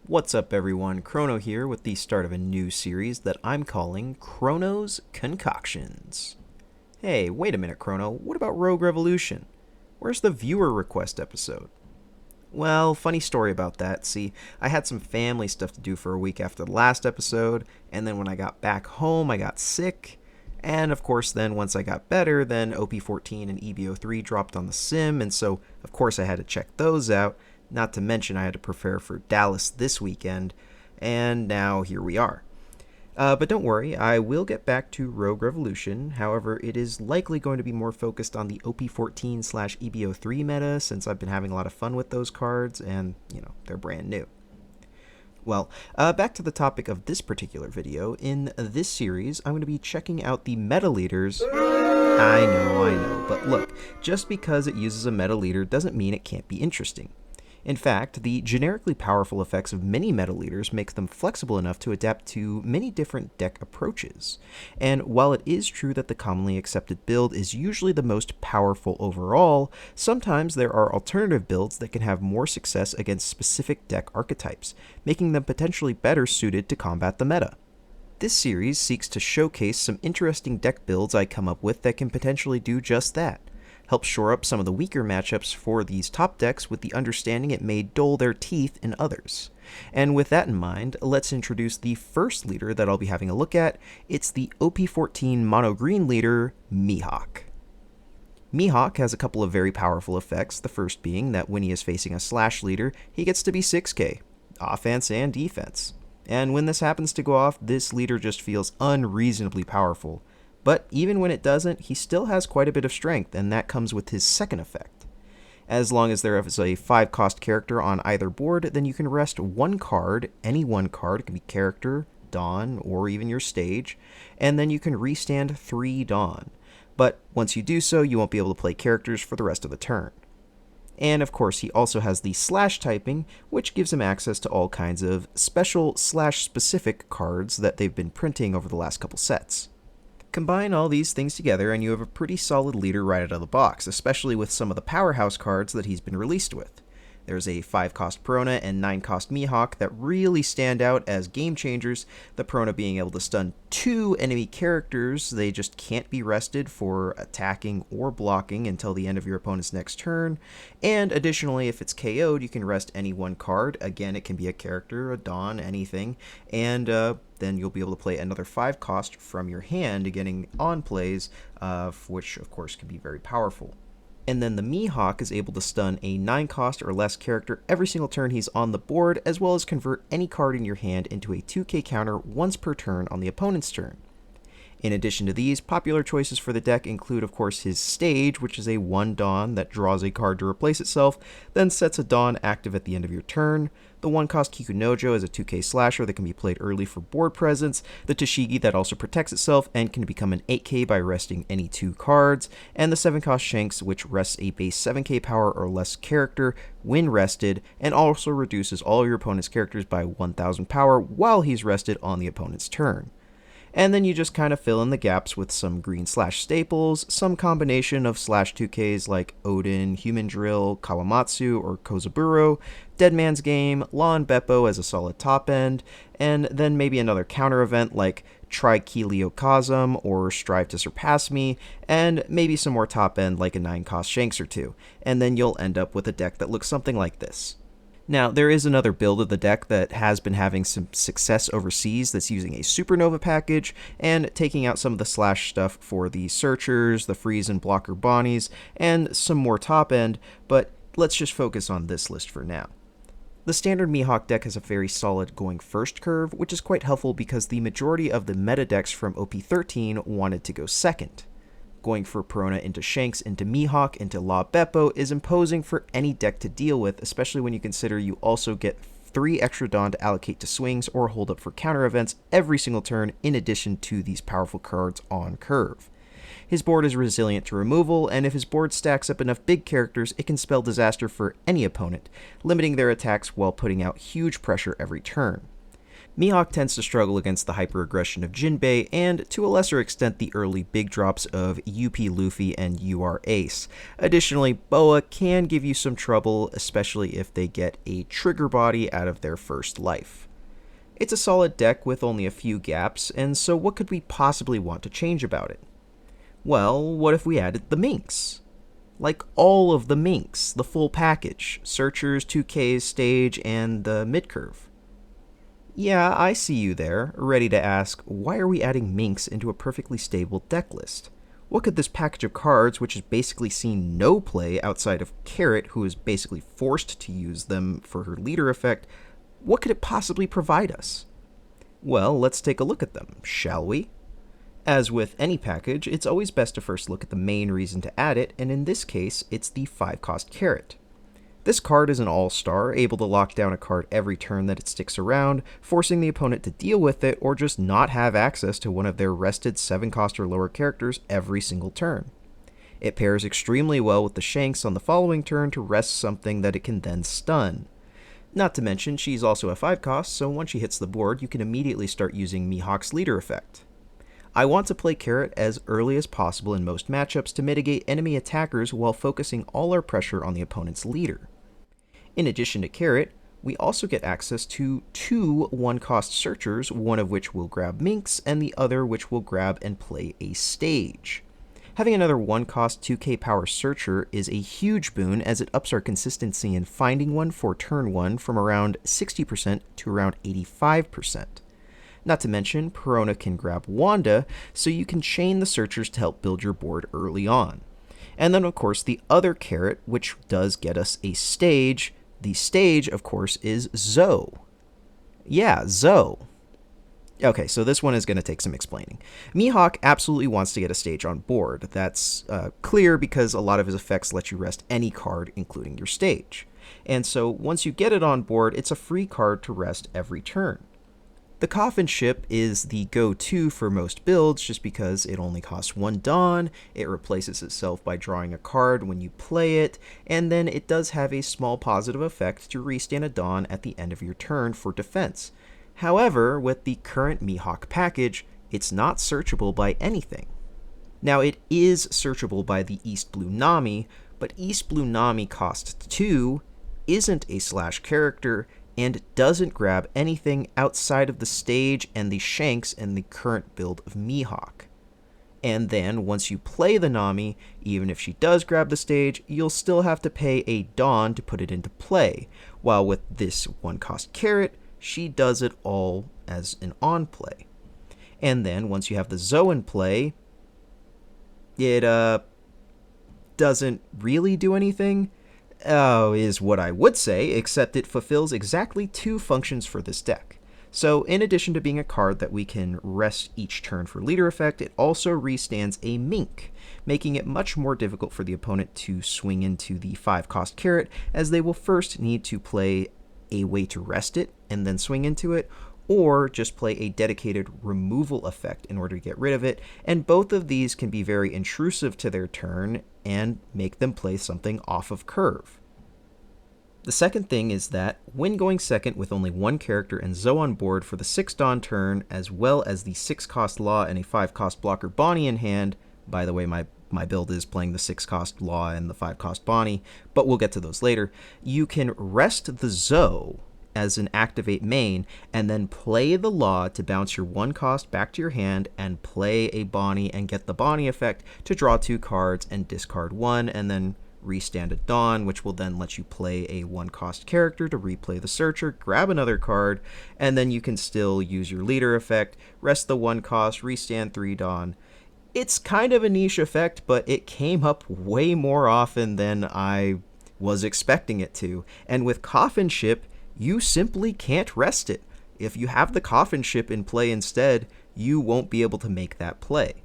What's up everyone, Crono here with the start of a new series that I'm calling Crono's Concoctions. Hey, wait a minute Crono, what about Rogue Revolution? Where's the viewer request episode? Well, funny story about that. See, I had some family stuff to do for a week after the last episode, and then when I got back home I got sick, and of course then once I got better, then OP14 and EBO3 dropped on the sim, and so of course I had to check those out. Not to mention I had to prepare for Dallas this weekend, and now here we are. But don't worry, I will get back to Rogue Revolution. However, it is likely going to be more focused on the OP14/EBO3 meta, since I've been having a lot of fun with those cards, and, they're brand new. Well, back to the topic of this particular video. In this series, I'm going to be checking out the meta leaders. I know, but look, just because it uses a meta leader doesn't mean it can't be interesting. In fact, the generically powerful effects of many meta leaders make them flexible enough to adapt to many different deck approaches. And while it is true that the commonly accepted build is usually the most powerful overall, sometimes there are alternative builds that can have more success against specific deck archetypes, making them potentially better suited to combat the meta. This series seeks to showcase some interesting deck builds I come up with that can potentially do just that. Help shore up some of the weaker matchups for these top decks with the understanding it may dull their teeth in others. And with that in mind, let's introduce the first leader that I'll be having a look at. It's the OP14 mono green leader, Mihawk. Mihawk has a couple of very powerful effects, the first being that when he is facing a slash leader, he gets to be 6k, offense and defense. And when this happens to go off, this leader just feels unreasonably powerful. But even when it doesn't, he still has quite a bit of strength, and that comes with his second effect. As long as there is a 5-cost character on either board, then you can rest one card, any one card, it can be character, Dawn, or even your stage, and then you can restand 3 Dawn. But once you do so, you won't be able to play characters for the rest of the turn. And of course, he also has the slash typing, which gives him access to all kinds of special /specific cards that they've been printing over the last couple sets. Combine all these things together and you have a pretty solid leader right out of the box, especially with some of the powerhouse cards that he's been released with. There's a 5-cost Prona and 9-cost Mihawk that really stand out as game changers, the Prona being able to stun 2 enemy characters. They just can't be rested for attacking or blocking until the end of your opponent's next turn, and additionally, if it's KO'd, you can rest any one card. Again, it can be a character, a Dawn, anything, and then you'll be able to play another 5-cost from your hand, getting on plays, which of course can be very powerful. And then the Mihawk is able to stun a 9-cost or less character every single turn he's on the board, as well as convert any card in your hand into a 2k counter once per turn on the opponent's turn. In addition to these, popular choices for the deck include, of course, his Stage, which is a 1 Dawn that draws a card to replace itself, then sets a Dawn active at the end of your turn. The 1-cost Kikunojo is a 2k slasher that can be played early for board presence, the Tashigi that also protects itself and can become an 8k by resting any 2 cards, and the 7-cost Shanks, which rests a base 7k power or less character when rested, and also reduces all your opponent's characters by 1000 power while he's rested on the opponent's turn. And then you just kind of fill in the gaps with some green slash staples, some combination of slash 2Ks like Odin, Human Drill, Kawamatsu, or Kozaburo, Dead Man's Game, Law and Beppo as a solid top end, and then maybe another counter event like Try Kiliokazum or Strive to Surpass Me, and maybe some more top end like a 9-cost Shanks or 2, and then you'll end up with a deck that looks something like this. Now, there is another build of the deck that has been having some success overseas that's using a Supernova package and taking out some of the slash stuff for the Searchers, the Freeze and Blocker Bonnies, and some more top end, but let's just focus on this list for now. The standard Mihawk deck has a very solid going first curve, which is quite helpful because the majority of the meta decks from OP13 wanted to go second. Going for Prona into Shanks into Mihawk into La Beppo is imposing for any deck to deal with, especially when you consider you also get 3 extra Dawn to allocate to swings or hold up for counter events every single turn in addition to these powerful cards on curve. His board is resilient to removal, and if his board stacks up enough big characters, it can spell disaster for any opponent, limiting their attacks while putting out huge pressure every turn. Mihawk tends to struggle against the hyper-aggression of Jinbei, and to a lesser extent the early big drops of UP Luffy and UR Ace. Additionally, Boa can give you some trouble, especially if they get a trigger body out of their first life. It's a solid deck with only a few gaps, and so what could we possibly want to change about it? Well, what if we added the Minks? Like all of the Minks, the full package, Searchers, 2Ks, Stage, and the mid-curve. Yeah, I see you there, ready to ask, why are we adding Minks into a perfectly stable deck list? What could this package of cards, which has basically seen no play outside of Carrot, who is basically forced to use them for her leader effect, what could it possibly provide us? Well, let's take a look at them, shall we? As with any package, it's always best to first look at the main reason to add it, and in this case, it's the 5-cost Carrot. This card is an all-star, able to lock down a card every turn that it sticks around, forcing the opponent to deal with it or just not have access to one of their rested 7-cost or lower characters every single turn. It pairs extremely well with the Shanks on the following turn to rest something that it can then stun. Not to mention, she's also a 5-cost, so once she hits the board, you can immediately start using Mihawk's leader effect. I want to play Carrot as early as possible in most matchups to mitigate enemy attackers while focusing all our pressure on the opponent's leader. In addition to Carrot, we also get access to 2 1-cost Searchers, one of which will grab Minks, and the other which will grab and play a Stage. Having another 1-cost 2k power Searcher is a huge boon as it ups our consistency in finding one for turn 1 from around 60% to around 85%. Not to mention, Crono can grab Wanda, so you can chain the Searchers to help build your board early on. And then, of course, the other Carrot, which does get us a Stage. The Stage, of course, is Zoe. Yeah, Zoe. Okay, so this one is going to take some explaining. Mihawk absolutely wants to get a Stage on board. That's clear because a lot of his effects let you rest any card, including your Stage. And so once you get it on board, it's a free card to rest every turn. The Coffin Ship is the go-to for most builds just because it only costs 1 Dawn, it replaces itself by drawing a card when you play it, and then it does have a small positive effect to restand a Dawn at the end of your turn for defense. However, with the current Mihawk package, it's not searchable by anything. Now, it is searchable by the East Blue Nami, but East Blue Nami costs 2, isn't a slash character, and doesn't grab anything outside of the Stage and the Shanks in the current build of Mihawk. And then, once you play the Nami, even if she does grab the Stage, you'll still have to pay a Dawn to put it into play, while with this 1-cost Carrot, she does it all as an on-play. And then, once you have the Zoe in play, it doesn't really do anything. Is what I would say, except it fulfills exactly 2 functions for this deck. So in addition to being a card that we can rest each turn for leader effect, it also restands a Mink, making it much more difficult for the opponent to swing into the 5-cost Carrot, as they will first need to play a way to rest it and then swing into it, or just play a dedicated removal effect in order to get rid of it, and both of these can be very intrusive to their turn and make them play something off of curve. The second thing is that, when going second with only 1 character and Zoe on board for the 6 Dawn turn, as well as the 6-cost Law and a 5-cost blocker Bonnie in hand, by the way, my build is playing the 6-cost Law and the 5-cost Bonnie, but we'll get to those later, you can rest the Zoe as an activate main, and then play the Law to bounce your 1-cost back to your hand and play a Bonnie and get the Bonnie effect to draw 2 cards and discard 1, and then restand a Dawn, which will then let you play a 1-cost character to replay the Searcher, grab another card, and then you can still use your leader effect, rest the 1-cost, restand 3 Dawn. It's kind of a niche effect, but it came up way more often than I was expecting it to, and with Coffin Ship, you simply can't rest it. If you have the Coffin Ship in play instead, you won't be able to make that play.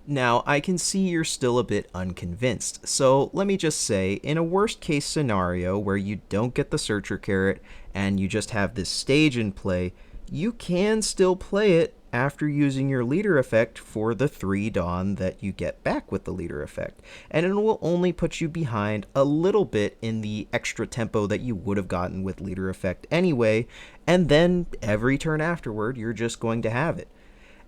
Now, I can see you're still a bit unconvinced, so let me just say, in a worst case scenario where you don't get the Searcher Carrot and you just have this Stage in play, you can still play it after using your leader effect for the 3 Dawn that you get back with the leader effect. And it will only put you behind a little bit in the extra tempo that you would have gotten with leader effect anyway, and then every turn afterward, you're just going to have it.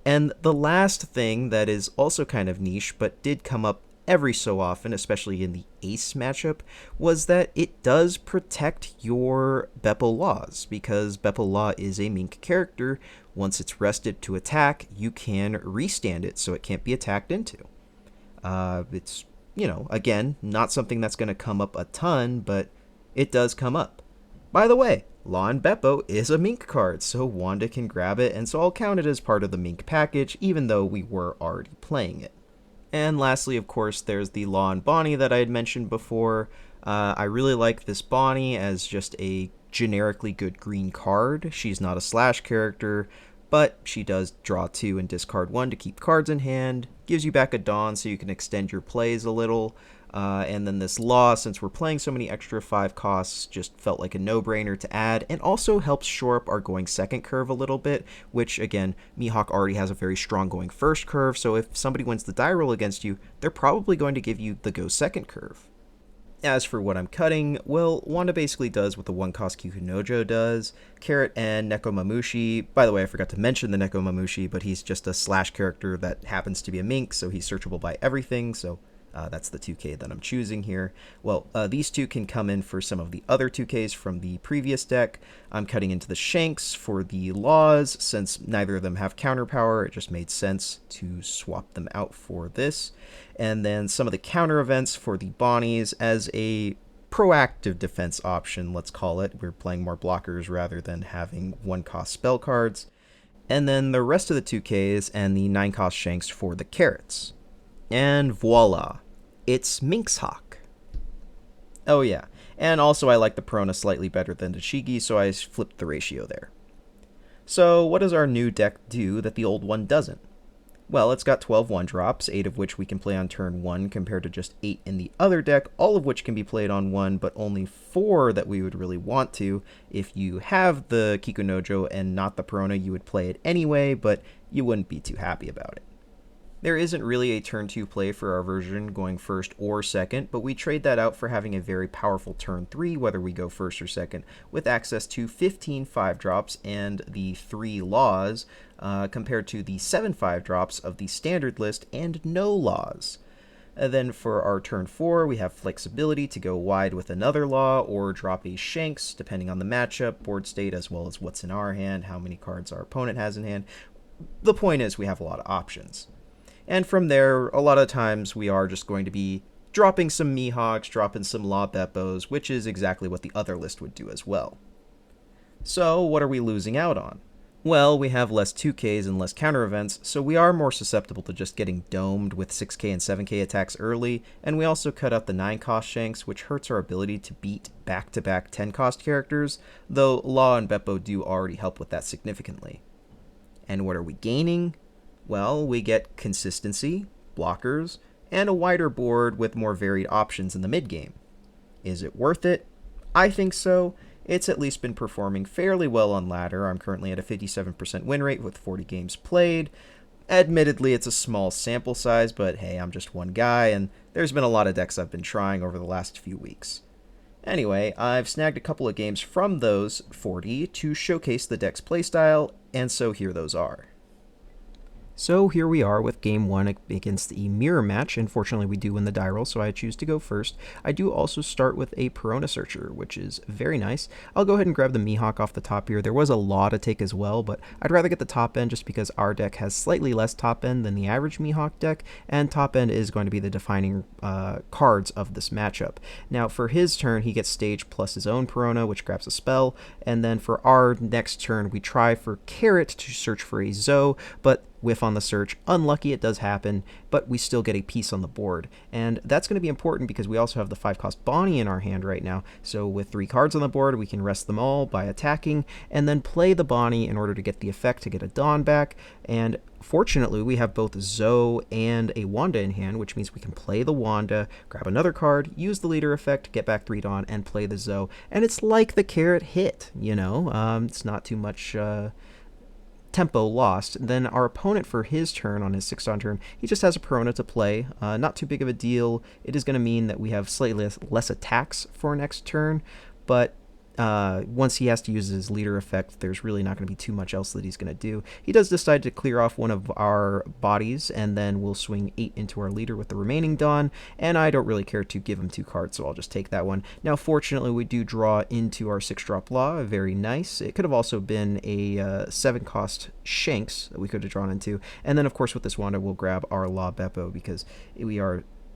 And the last thing that is also kind of niche, but did come up every so often, especially in the Ace matchup, was that it does protect your Beppo Laws, because Beppo Law is a Mink character. Once it's rested to attack, you can restand it so it can't be attacked into. It's, again, not something that's going to come up a ton, but it does come up. By the way, Law and Beppo is a Mink card, so Wanda can grab it, and so I'll count it as part of the Mink package, even though we were already playing it. And lastly, of course, there's the Law and Bonnie that I had mentioned before. I really like this Bonnie as just a generically good green card. She's not a slash character, but she does draw 2 and discard 1 to keep cards in hand, gives you back a Dawn so you can extend your plays a little, and then this Law, since we're playing so many extra 5 costs, just felt like a no-brainer to add, and also helps shore up our going second curve a little bit, which, again, Mihawk already has a very strong going first curve, so if somebody wins the die roll against you, they're probably going to give you the go second curve. As for what I'm cutting, well, Wanda basically does what the 1-cost Kikunojo does. Carrot and Nekomamushi, by the way, I forgot to mention the Nekomamushi, but he's just a slash character that happens to be a Mink, so he's searchable by everything, so that's the 2K that I'm choosing here. Well, these two can come in for some of the other 2Ks from the previous deck. I'm cutting into the Shanks for the Laws. Since neither of them have counter power, it just made sense to swap them out for this. And then some of the counter events for the Bonnies as a proactive defense option, let's call it. We're playing more blockers rather than having 1-cost spell cards. And then the rest of the 2Ks and the 9-cost Shanks for the Carrots. And voila, it's Minkshawk. Oh yeah, and also I like the Prona slightly better than the Shigi, so I flipped the ratio there. So what does our new deck do that the old one doesn't? Well, it's got 12 1-drops, 8 of which we can play on turn 1 compared to just 8 in the other deck, all of which can be played on 1, but only 4 that we would really want to. If you have the Kikunojo and not the Prona, you would play it anyway, but you wouldn't be too happy about it. There isn't really a turn 2 play for our version going first or second, but we trade that out for having a very powerful turn 3, whether we go first or second, with access to 15 5-drops and the 3 Laws, compared to the 7 5-drops of the standard list and no Laws. And then for our turn 4, we have flexibility to go wide with another Law or drop a Shanks, depending on the matchup, board state, as well as what's in our hand, how many cards our opponent has in hand. The point is we have a lot of options. And from there, a lot of times we are just going to be dropping some Mihawks, dropping some Law Beppos, which is exactly what the other list would do as well. So what are we losing out on? Well, we have less 2Ks and less counter events, so we are more susceptible to just getting domed with 6K and 7K attacks early, and we also cut out the 9-cost Shanks, which hurts our ability to beat back-to-back 10-cost characters, though Law and Beppo do already help with that significantly. And what are we gaining? Well, we get consistency, blockers, and a wider board with more varied options in the mid-game. Is it worth it? I think so. It's at least been performing fairly well on ladder. I'm currently at a 57% win rate with 40 games played. Admittedly, it's a small sample size, but hey, I'm just one guy, and there's been a lot of decks I've been trying over the last few weeks. Anyway, I've snagged a couple of games from those 40 to showcase the deck's playstyle, and so here those are. So here we are with game 1 against the mirror match. Unfortunately, we do win the die roll, so I choose to go first. I do also start with a Perona Searcher, which is very nice. I'll go ahead and grab the Mihawk off the top here. There was a Law to take as well, but I'd rather get the top end just because our deck has slightly less top end than the average Mihawk deck, and top end is going to be the defining cards of this matchup. Now, for his turn, he gets Stage plus his own Perona, which grabs a spell, and then for our next turn, we try for Carrot to search for a Zoe, but whiff on the search. Unlucky, it does happen, but we still get a piece on the board. And that's going to be important because we also have the 5-cost Bonnie in our hand right now. So with 3 cards on the board, we can rest them all by attacking and then play the Bonnie in order to get the effect to get a Dawn back. And fortunately, we have both Zoe and a Wanda in hand, which means we can play the Wanda, grab another card, use the leader effect, get back 3 Dawn, and play the Zoe. And it's like the Carrot hit, you know? It's not too much tempo lost, then our opponent for his turn, on his 6-on turn, he just has a Perona to play. Not too big of a deal. It is going to mean that we have slightly less attacks for next turn, but once he has to use his leader effect, there's really not going to be too much else that he's going to do. He does decide to clear off one of our bodies, and then we'll swing 8 into our leader with the remaining Dawn, and I don't really care to give him 2 cards, so I'll just take that one. Now, fortunately, we do draw into our 6-drop Law. Very nice. It could have also been a 7-cost Shanks that we could have drawn into, and then, of course, with this Wanda, we'll grab our Law Beppo, because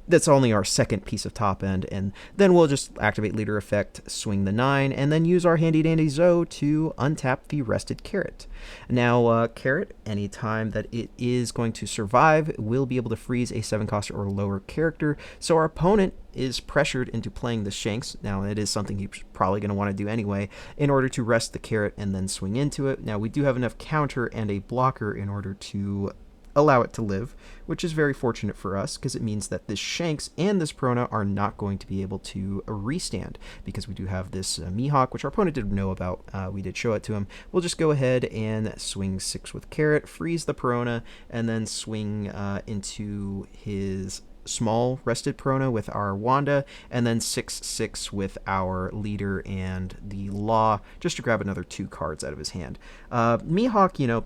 that's only our second piece of top end, and then we'll just activate leader effect, swing the 9, and then use our handy dandy Zoe to untap the rested Carrot. Now, Carrot, anytime that it is going to survive, will be able to freeze a 7-cost or lower character, so our opponent is pressured into playing the Shanks. Now, it is something he's probably going to want to do anyway, in order to rest the Carrot and then swing into it. Now, we do have enough counter and a blocker in order to allow it to live, which is very fortunate for us, because it means that this Shanks and this Perona are not going to be able to restand, because we do have this Mihawk, which our opponent didn't know about. We did show it to him. We'll just go ahead and swing 6 with Carrot, freeze the Perona, and then swing into his small rested Perona with our Wanda, and then 6/6 with our leader and the Law, just to grab another 2 cards out of his hand. Mihawk,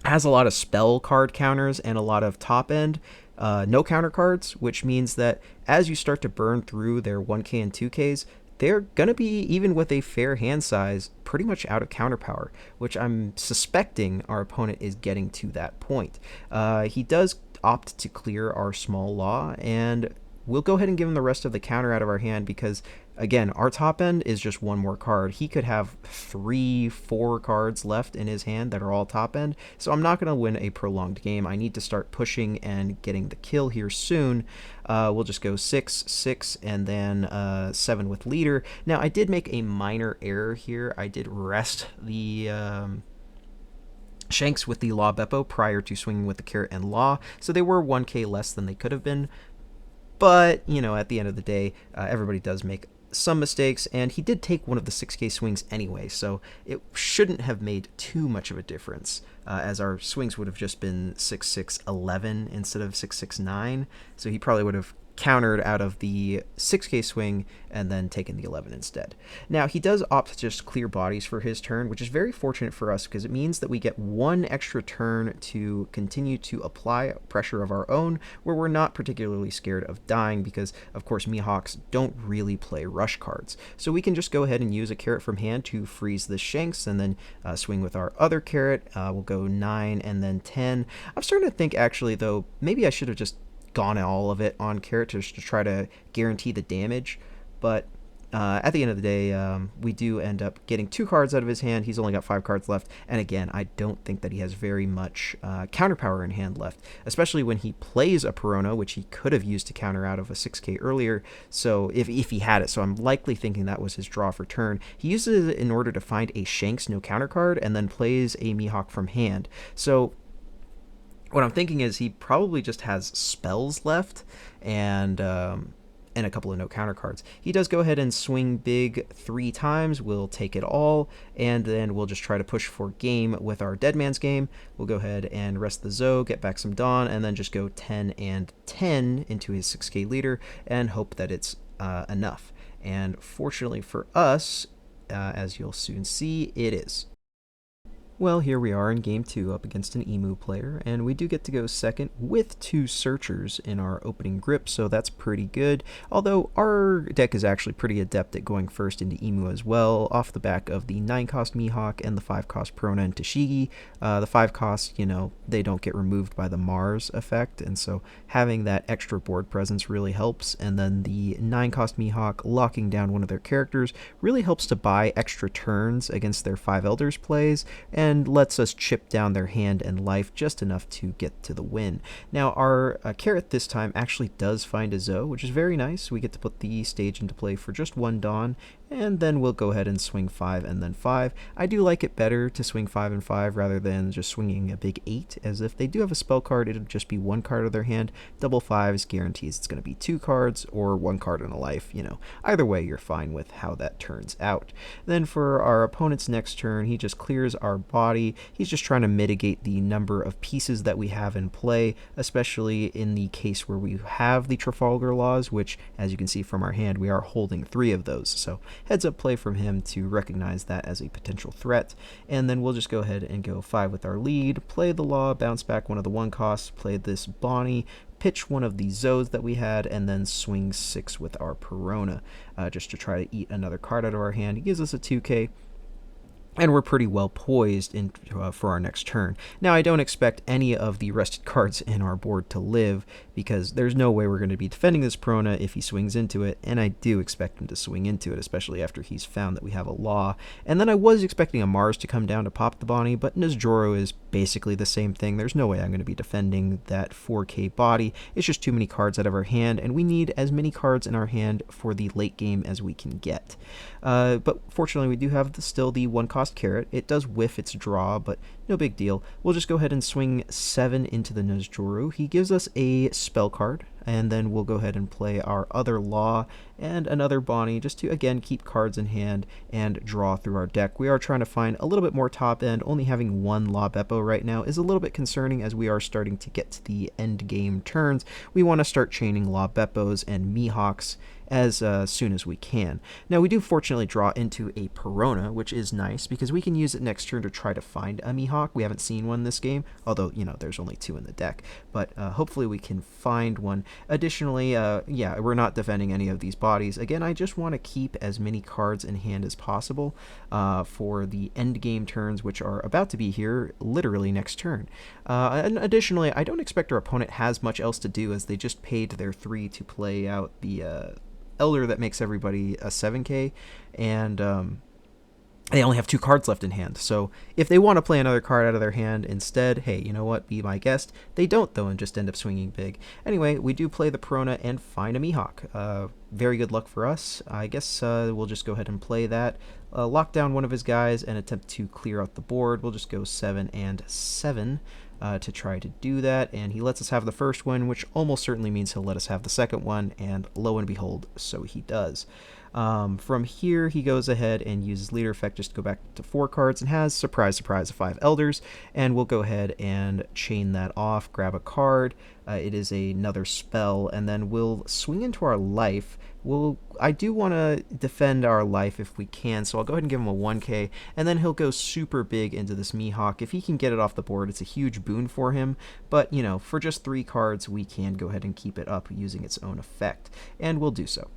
has a lot of spell card counters and a lot of top end no counter cards, which means that as you start to burn through their 1k and 2ks, they're going to be, even with a fair hand size, pretty much out of counter power, which I'm suspecting our opponent is getting to that point. He does opt to clear our small Law, and we'll go ahead and give him the rest of the counter out of our hand, because again, our top end is just 1 more card. He could have 3-4 cards left in his hand that are all top end, so I'm not going to win a prolonged game. I need to start pushing and getting the kill here soon. We'll just go 6/6 and then 7 with leader. Now, I did make a minor error here. I did rest the Shanks with the Law Beppo prior to swinging with the Carrot and Law, so they were 1k less than they could have been. But, at the end of the day, everybody does make some mistakes, and he did take one of the 6k swings anyway, so it shouldn't have made too much of a difference, as our swings would have just been 6/6/11 instead of 6/6/9, so he probably would have countered out of the 6k swing and then taken the 11 instead. Now, he does opt to just clear bodies for his turn, which is very fortunate for us, because it means that we get 1 extra turn to continue to apply pressure of our own, where we're not particularly scared of dying, because of course Mihawks don't really play rush cards. So we can just go ahead and use a Carrot from hand to freeze the Shanks, and then swing with our other Carrot. We'll go 9 and then 10. I'm starting to think, actually, though, maybe I should have just gone all of it on Carrot to try to guarantee the damage, but at the end of the day, we do end up getting 2 cards out of his hand. He's only got 5 cards left, and again, I don't think that he has very much counter power in hand left, especially when he plays a Perona, which he could have used to counter out of a 6k earlier, so if he had it, so I'm likely thinking that was his draw for turn. He uses it in order to find a Shanks no counter card, and then plays a Mihawk from hand, so what I'm thinking is he probably just has spells left and a couple of no counter cards. He does go ahead and swing big 3 times. We'll take it all, and then we'll just try to push for game with our Dead Man's Game. We'll go ahead and rest the Zoe, get back some Dawn, and then just go 10 and 10 into his 6k leader and hope that it's enough. And fortunately for us, as you'll soon see, it is. Well, here we are in Game 2 up against an Emu player, and we do get to go second with 2 Searchers in our opening grip, so that's pretty good, although our deck is actually pretty adept at going first into Emu as well, off the back of the 9-cost Mihawk and the 5-cost Perona and Tashigi. The 5-cost, they don't get removed by the Mars effect, and so having that extra board presence really helps, and then the 9-cost Mihawk locking down one of their characters really helps to buy extra turns against their 5 Elders plays, and lets us chip down their hand and life just enough to get to the win. Now, our Carrot this time actually does find a Zoe, which is very nice. We get to put the stage into play for just 1 Dawn, and then we'll go ahead and swing 5 and then 5. I do like it better to swing 5 and 5 rather than just swinging a big 8, as if they do have a spell card, it'll just be 1 card of their hand. Double 5s guarantees it's going to be 2 cards or 1 card and a life. Either way, you're fine with how that turns out. Then for our opponent's next turn, he just clears our body. He's just trying to mitigate the number of pieces that we have in play, especially in the case where we have the Trafalgar Laws, which, as you can see from our hand, we are holding 3 of those. So heads up play from him to recognize that as a potential threat. And then we'll just go ahead and go 5 with our lead, play the Law, bounce back one of the 1 costs, play this Bonnie, pitch one of the Zoes that we had, and then swing 6 with our Perona, just to try to eat another card out of our hand. He gives us a 2k. And we're pretty well poised for our next turn. Now, I don't expect any of the rested cards in our board to live, because there's no way we're going to be defending this Perona if he swings into it, and I do expect him to swing into it, especially after he's found that we have a Law. And then I was expecting a Mars to come down to pop the Bonnie, but Nazjoro is basically the same thing. There's no way I'm going to be defending that 4k body. It's just too many cards out of our hand, and we need as many cards in our hand for the late game as we can get. But fortunately, we do have still the 1 cost carrot. It does whiff its draw, but no big deal. We'll just go ahead and swing 7 into the Nazjoro. He gives us a spell card, and then we'll go ahead and play our other Law and another Bonnie, just to again keep cards in hand and draw through our deck. We are trying to find a little bit more top end. Only having 1 Law Beppo right now is a little bit concerning, as we are starting to get to the end game turns. We want to start chaining Law Beppos and Mihawks as soon as we can. Now, we do fortunately draw into a Perona, which is nice because we can use it next turn to try to find a Mihawk. We haven't seen one this game, although, there's only 2 in the deck, but hopefully we can find one. Additionally, yeah, we're not defending any of these bodies. Again, I just want to keep as many cards in hand as possible for the end game turns, which are about to be here literally next turn. And additionally, I don't expect our opponent has much else to do, as they just paid their 3 to play out the Elder that makes everybody a 7k, and they only have 2 cards left in hand. So if they want to play another card out of their hand instead, hey, you know what, be my guest. They don't, though, and just end up swinging big. Anyway, we do play the Perona and find a Mihawk. Very good luck for us. I guess we'll just go ahead and play that. Lock down one of his guys and attempt to clear out the board. We'll just go 7 and 7. To try to do that, and he lets us have the first one, which almost certainly means he'll let us have the second one, and lo and behold, so he does. From here, he goes ahead and uses leader effect just to go back to 4 cards, and has, surprise, surprise, 5 elders, and we'll go ahead and chain that off, grab a card. It is another spell, and then we'll swing into our life. I do want to defend our life if we can, so I'll go ahead and give him a 1k, and then he'll go super big into this Mihawk. If he can get it off the board, it's a huge boon for him, but, for just 3 cards, we can go ahead and keep it up using its own effect, and we'll do so.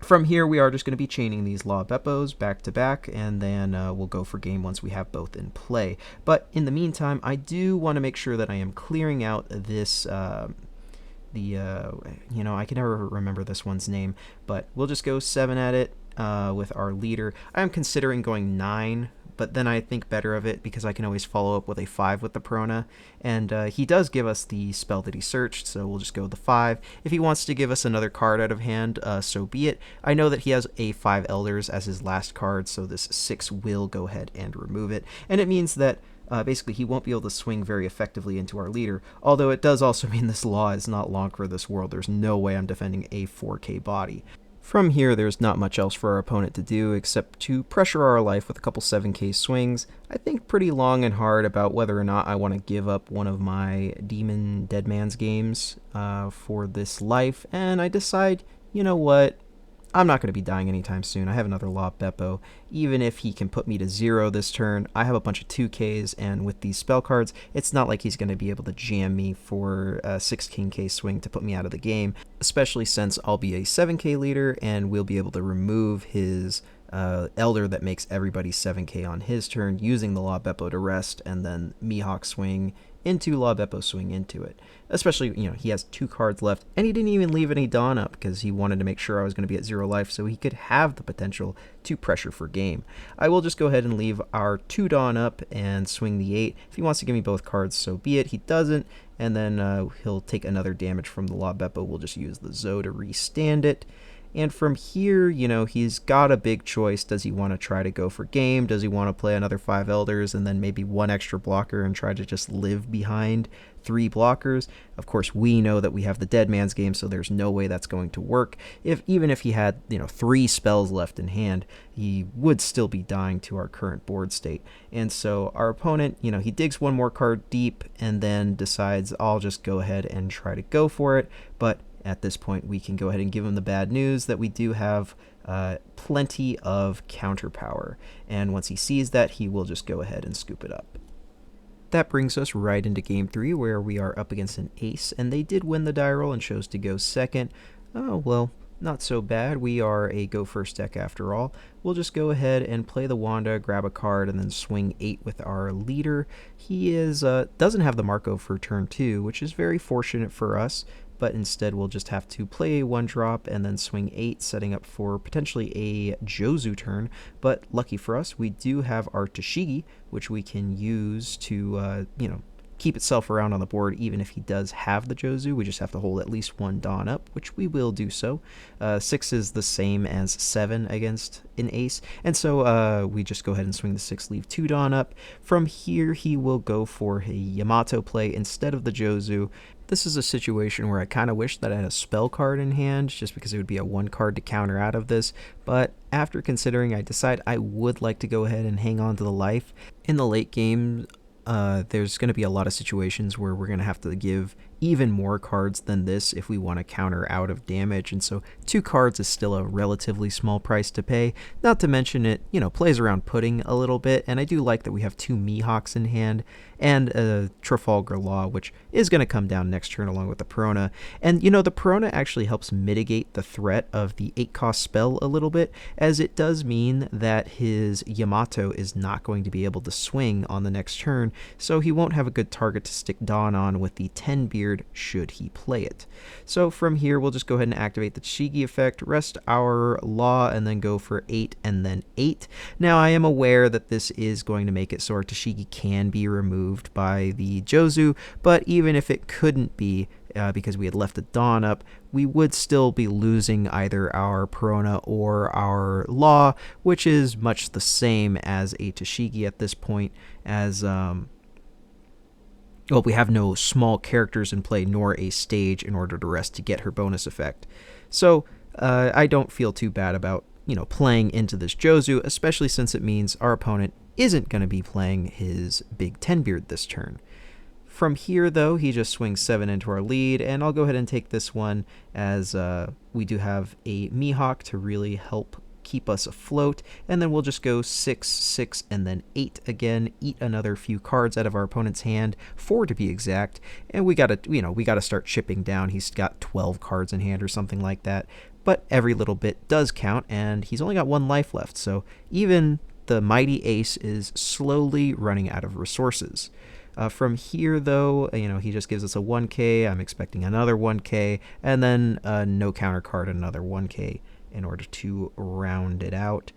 From here, we are just going to be chaining these Law Beppos back to back, and then we'll go for game once we have both in play. But in the meantime, I do want to make sure that I am clearing out this I can never remember this one's name, but we'll just go 7 at it with our leader. I am considering going 9, but then I think better of it because I can always follow up with a 5 with the Perona, and he does give us the spell that he searched, so we'll just go with the 5. If he wants to give us another card out of hand, so be it. I know that he has a 5 Elders as his last card, so this 6 will go ahead and remove it, and it means that basically he won't be able to swing very effectively into our leader, although it does also mean this Law is not long for this world. There's no way I'm defending a 4k body. From here, there's not much else for our opponent to do except to pressure our life with a couple 7k swings. I think pretty long and hard about whether or not I want to give up one of my Demon Deadman's games for this life, and I decide, you know what, I'm not going to be dying anytime soon. I have another Law Beppo. Even if he can put me to 0 this turn, I have a bunch of 2Ks, and with these spell cards, it's not like he's going to be able to jam me for a 16k swing to put me out of the game, especially since I'll be a 7k leader, and we'll be able to remove his Elder that makes everybody 7k on his turn, using the Law Beppo to rest, and then Mihawk swing into Law Beppo swing into it. Especially, he has 2 cards left, and he didn't even leave any Dawn up because he wanted to make sure I was going to be at 0 life so he could have the potential to pressure for game. I will just go ahead and leave our 2 Dawn up and swing the 8. If he wants to give me both cards, so be it. He doesn't, and then he'll take another damage from the Law Beppo. We'll just use the Zoe to restand it. And from here, he's got a big choice. Does he want to try to go for game? Does he want to play another 5 Elders and then maybe one extra blocker and try to just live behind 3 blockers? Of course, we know that we have the Dead Man's Game, so there's no way that's going to work. Even if he had 3 spells left in hand, he would still be dying to our current board state. And so our opponent, he digs one more card deep and then decides, I'll just go ahead and try to go for it. But at this point, we can go ahead and give him the bad news that we do have plenty of counter power. And once he sees that, he will just go ahead and scoop it up. That brings us right into Game 3, where we are up against an ace, and they did win the die roll and chose to go second. Oh, well, not so bad. We are a go first deck after all. We'll just go ahead and play the Wanda, grab a card, and then swing 8 with our leader. He doesn't have the Marco for turn 2, which is very fortunate for us, but instead we'll just have to play a 1-drop and then swing 8, setting up for potentially a Jozu turn. But lucky for us, we do have our Tashigi, which we can use to, keep itself around on the board. Even if he does have the Jozu, we just have to hold at least 1 Dawn up, which we will do so. 6 is the same as 7 against an ace, and so we just go ahead and swing the 6, leave 2 Dawn up. From here, he will go for a Yamato play instead of the Jozu. This is a situation where I kind of wish that I had a spell card in hand, just because it would be a 1 card to counter out of this, but after considering, I decide I would like to go ahead and hang on to the life. In the late game, there's going to be a lot of situations where we're going to have to give even more cards than this if we want to counter out of damage, and so 2 cards is still a relatively small price to pay. Not to mention it, plays around pudding a little bit, and I do like that we have 2 Mihawks in hand and a Trafalgar Law, which is going to come down next turn along with the Perona. And the Perona actually helps mitigate the threat of the 8-cost spell a little bit, as it does mean that his Yamato is not going to be able to swing on the next turn, so he won't have a good target to stick Dawn on with the 10 beard should he play it. So from here, we'll just go ahead and activate the Tashigi effect, rest our Law, and then go for 8 and then 8. Now, I am aware that this is going to make it so our Tashigi can be removed by the Jozu, but even if it couldn't be, because we had left the Dawn up, we would still be losing either our Perona or our Law, which is much the same as a Tashigi at this point, as we have no small characters in play nor a stage in order to rest to get her bonus effect. So I don't feel too bad about playing into this Jozu, especially since it means our opponent isn't going to be playing his big 10 beard this turn. From here, though, he just swings 7 into our lead, and I'll go ahead and take this one, as we do have a Mihawk to really help keep us afloat, and then we'll just go 6, 6, and then 8 again, eat another few cards out of our opponent's hand, 4 to be exact, and we gotta start chipping down. He's got 12 cards in hand or something like that, but every little bit does count, and he's only got 1 life left, so even the mighty ace is slowly running out of resources. From here, though, he just gives us a 1k. I'm expecting another 1k, and then no counter card, another 1k in order to round it out.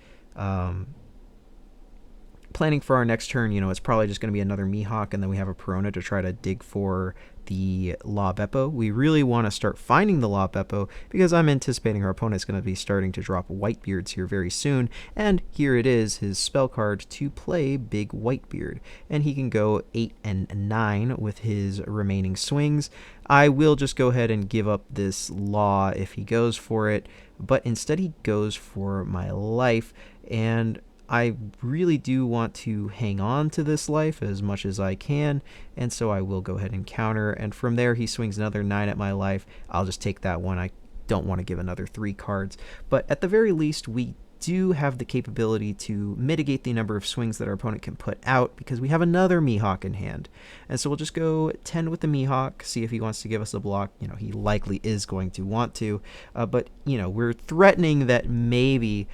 Planning for our next turn, it's probably just going to be another Mihawk, and then we have a Perona to try to dig for the La Beppo. We really want to start finding the La Beppo, because I'm anticipating our opponent's going to be starting to drop Whitebeards here very soon, and here it is, his spell card to play Big Whitebeard, and he can go 8 and 9 with his remaining swings. I will just go ahead and give up this Law if he goes for it, but instead he goes for my life, and I really do want to hang on to this life as much as I can, and so I will go ahead and counter, and from there he swings another 9 at my life. I'll just take that one. I don't want to give another 3 cards, but at the very least we do have the capability to mitigate the number of swings that our opponent can put out, because we have another Mihawk in hand. And so we'll just go 10 with the Mihawk, see if he wants to give us a block. He likely is going to want to, but we're threatening that maybe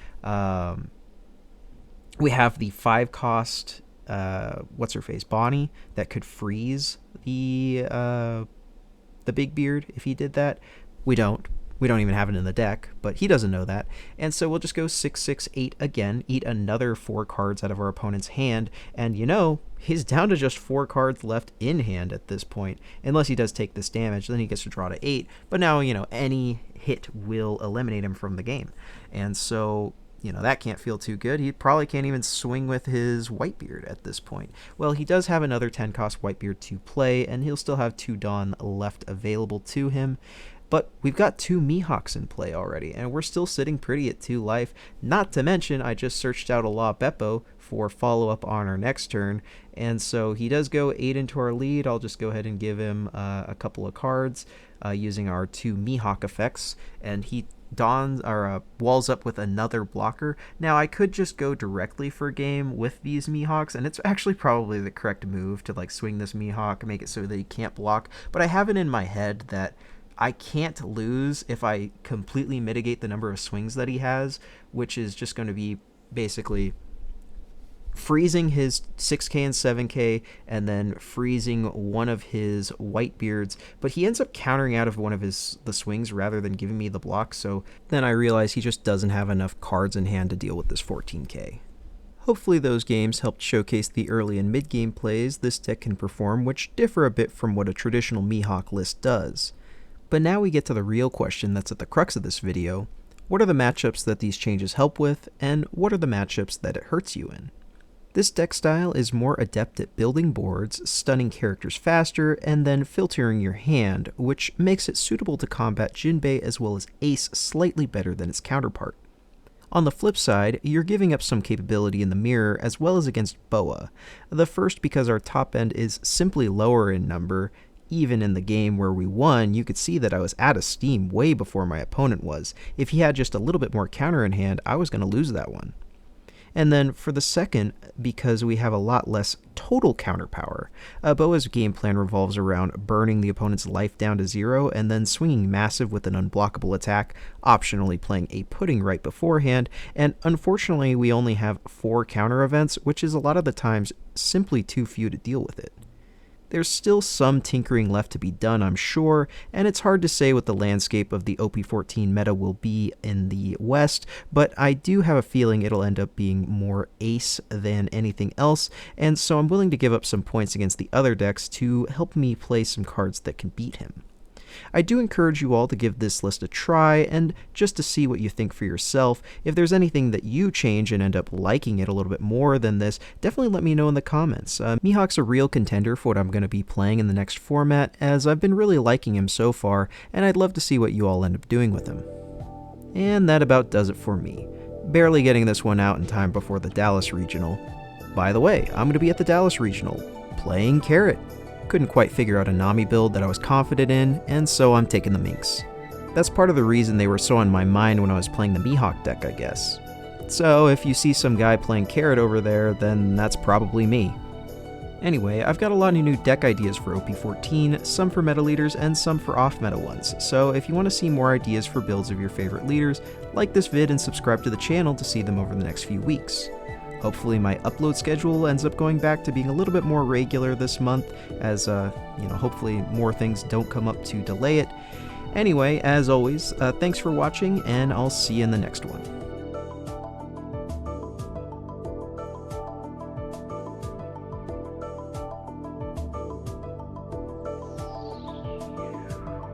we have the 5-cost what's-her-face Bonnie that could freeze the Big Beard if he did that. We don't. We don't even have it in the deck, but he doesn't know that. And so we'll just go 6, 6, 8 again, eat another 4 cards out of our opponent's hand, and he's down to just 4 cards left in hand at this point. Unless he does take this damage, then he gets to draw to 8. But now, any hit will eliminate him from the game. And so, that can't feel too good. He probably can't even swing with his Whitebeard at this point. Well, he does have another 10-cost Whitebeard to play, and he'll still have 2 Dawn left available to him. But we've got 2 Mihawks in play already, and we're still sitting pretty at 2 life. Not to mention, I just searched out a La Beppo for follow-up on our next turn, and so he does go 8 into our lead. I'll just go ahead and give him a couple of cards using our 2 Mihawk effects, and he walls up with another blocker. Now, I could just go directly for game with these Mihawks, and it's actually probably the correct move to swing this Mihawk, make it so that he can't block, but I have it in my head that I can't lose if I completely mitigate the number of swings that he has, which is just going to be basically freezing his 6k and 7k and then freezing one of his Whitebeards, but he ends up countering out of one of the swings rather than giving me the block, so then I realize he just doesn't have enough cards in hand to deal with this 14k. Hopefully those games helped showcase the early and mid-game plays this deck can perform, which differ a bit from what a traditional Mihawk list does. But now we get to the real question that's at the crux of this video. What are the matchups that these changes help with, and what are the matchups that it hurts you in? This deck style is more adept at building boards, stunning characters faster, and then filtering your hand, which makes it suitable to combat Jinbei as well as Ace slightly better than its counterpart. On the flip side, you're giving up some capability in the mirror as well as against Boa. The first because our top end is simply lower in number. Even in the game where we won, you could see that I was out of steam way before my opponent was. If he had just a little bit more counter in hand, I was going to lose that one. And then for the second, because we have a lot less total counter power. Boa's game plan revolves around burning the opponent's life down to 0 and then swinging massive with an unblockable attack, optionally playing a pudding right beforehand, and unfortunately we only have 4 counter events, which is a lot of the times simply too few to deal with it. There's still some tinkering left to be done, I'm sure, and it's hard to say what the landscape of the OP14 meta will be in the West, but I do have a feeling it'll end up being more Ace than anything else, and so I'm willing to give up some points against the other decks to help me play some cards that can beat him. I do encourage you all to give this list a try, and just to see what you think for yourself. If there's anything that you change and end up liking it a little bit more than this, definitely let me know in the comments. Mihawk's a real contender for what I'm going to be playing in the next format, as I've been really liking him so far, and I'd love to see what you all end up doing with him. And that about does it for me. Barely getting this one out in time before the Dallas Regional. By the way, I'm going to be at the Dallas Regional, playing Carrot. Couldn't quite figure out a Nami build that I was confident in, and so I'm taking the Minks. That's part of the reason they were so on my mind when I was playing the Mihawk deck, I guess. So if you see some guy playing Carrot over there, then that's probably me. Anyway, I've got a lot of new deck ideas for OP14, some for meta leaders and some for off-meta ones, so if you want to see more ideas for builds of your favorite leaders, like this vid and subscribe to the channel to see them over the next few weeks. Hopefully my upload schedule ends up going back to being a little bit more regular this month, as, hopefully more things don't come up to delay it. Anyway, as always, thanks for watching, and I'll see you in the next one.